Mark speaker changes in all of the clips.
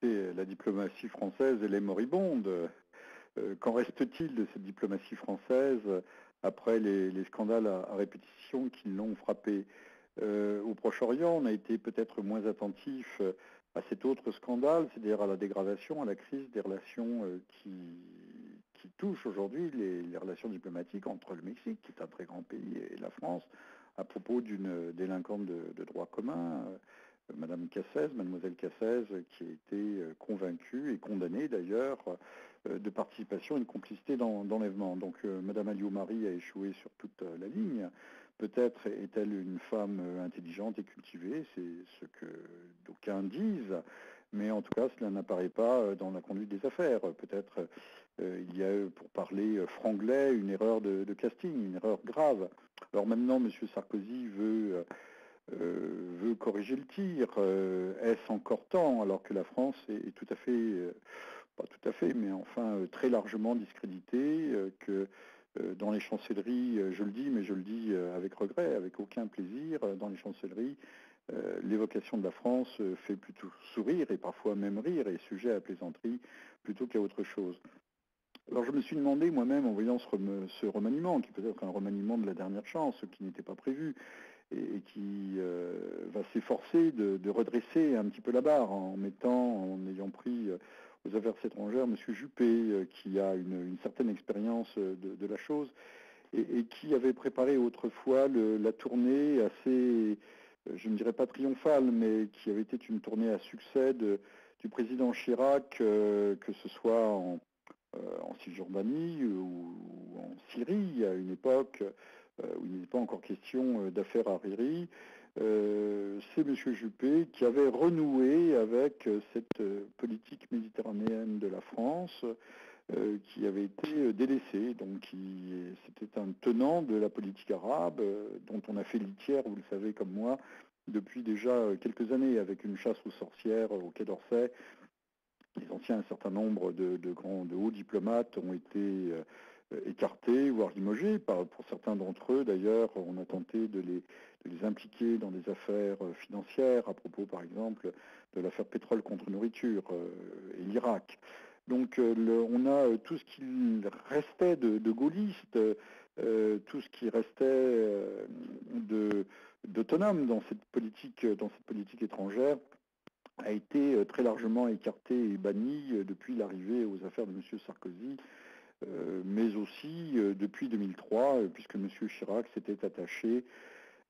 Speaker 1: Et la diplomatie française, elle est moribonde. Qu'en reste-t-il de cette diplomatie française après les scandales à répétition qui l'ont frappé au Proche-Orient? On a été peut-être moins attentif à cet autre scandale, c'est-à-dire à la dégradation, à la crise des relations qui touchent aujourd'hui les relations diplomatiques entre le Mexique, qui est un très grand pays, et la France, à propos d'une délinquante de droit commun. Madame Cassez, mademoiselle Cassez, qui a été convaincue et condamnée d'ailleurs de participation et de complicité dans l'enlèvement. Donc Madame Alliot-Marie a échoué sur toute la ligne. Peut-être est-elle une femme intelligente et cultivée, c'est ce que d'aucuns disent, mais en tout cas cela n'apparaît pas dans la conduite des affaires. Peut-être il y a, pour parler franglais, une erreur de casting, une erreur grave. Alors maintenant, M. Sarkozy veut corriger le tir. Est-ce encore temps, alors que la France est tout à fait, pas tout à fait, mais enfin très largement discréditée, que dans les chancelleries, je le dis, mais je le dis avec regret, avec aucun plaisir, dans les chancelleries, l'évocation de la France fait plutôt sourire et parfois même rire, et sujet à plaisanterie plutôt qu'à autre chose. Alors je me suis demandé moi-même en voyant ce remaniement, qui peut être un remaniement de la dernière chance, qui n'était pas prévu, et qui va s'efforcer de redresser un petit peu la barre en ayant pris aux affaires étrangères M. Juppé, qui a une certaine expérience de la chose, et qui avait préparé autrefois la tournée assez, je ne dirais pas triomphale, mais qui avait été une tournée à succès du président Chirac, que ce soit en Cisjordanie ou en Syrie, à une époque où il n'était pas encore question d'affaires Hariri. C'est M. Juppé qui avait renoué avec cette politique méditerranéenne de la France qui avait été délaissée. Donc c'était un tenant de la politique arabe dont on a fait litière, vous le savez comme moi, depuis déjà quelques années, avec une chasse aux sorcières au Quai d'Orsay. Les anciens, un certain nombre de hauts diplomates ont été écartés, voire limogés. Pour certains d'entre eux, d'ailleurs, on a tenté de les impliquer dans des affaires financières, à propos, par exemple, de l'affaire pétrole contre nourriture et l'Irak. Donc, on a tout ce qu'il restait de gaulliste, tout ce qui restait d'autonome dans cette politique étrangère a été très largement écarté et banni depuis l'arrivée aux affaires de M. Sarkozy, mais aussi depuis 2003, puisque M. Chirac s'était attaché,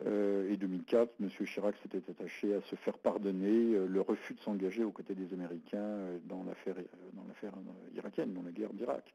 Speaker 1: et 2004, M. Chirac s'était attaché à se faire pardonner le refus de s'engager aux côtés des Américains dans l'affaire irakienne, dans la guerre d'Irak.